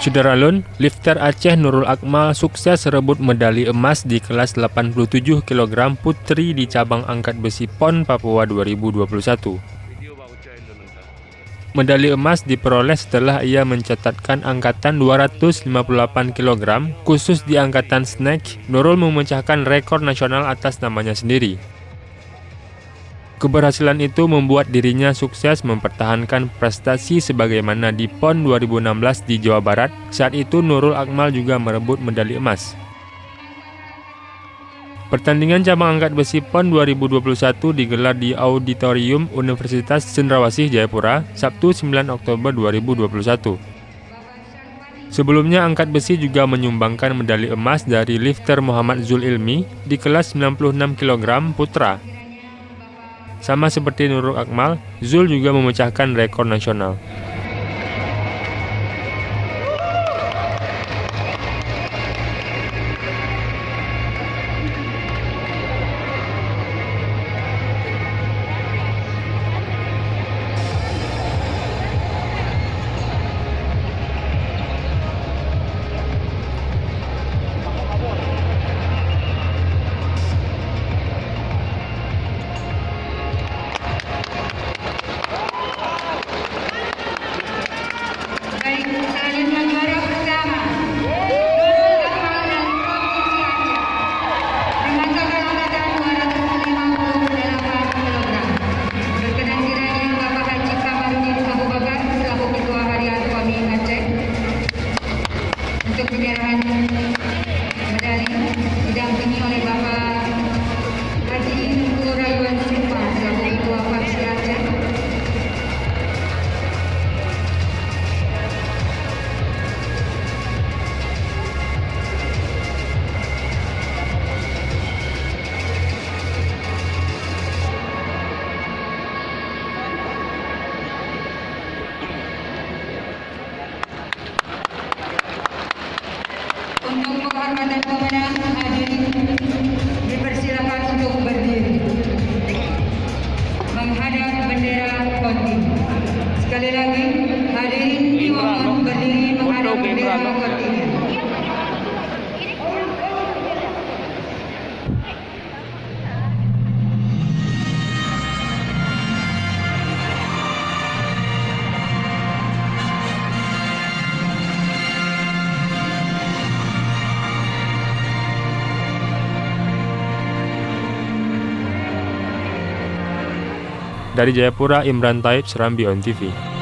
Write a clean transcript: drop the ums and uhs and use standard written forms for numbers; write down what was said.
Syederalun, lifter Aceh Nurul Akmal sukses rebut medali emas di kelas 87 kg putri di cabang angkat besi PON Papua 2021. Medali emas diperoleh setelah ia mencatatkan angkatan 258 kg, khusus di angkatan snatch. Nurul memecahkan rekor nasional atas namanya sendiri. Keberhasilan itu membuat dirinya sukses mempertahankan prestasi sebagaimana di PON 2016 di Jawa Barat. Saat itu Nurul Akmal juga merebut medali emas. Pertandingan cabang angkat besi PON 2021 digelar di Auditorium Universitas Cendrawasih Jayapura, Sabtu 9 Oktober 2021. Sebelumnya angkat besi juga menyumbangkan medali emas dari lifter Muhammad Zul Ilmi di kelas 96 kg putra. Sama seperti Nurul Akmal, Zul juga memecahkan rekor nasional. Untuk penyerahan medali didampingi oleh Bapak Haji Nunggu Rayuan Sumpah selaku Ketua Faksi Aceh. Untuk penghormatan pemenang, hadirin dipersilakan untuk berdiri menghadap bendera kontingen. Sekali lagi, hadirin dimohon berdiri menghadap bendera kontingen. Dari Jayapura, Imran Taib, Serambi On TV.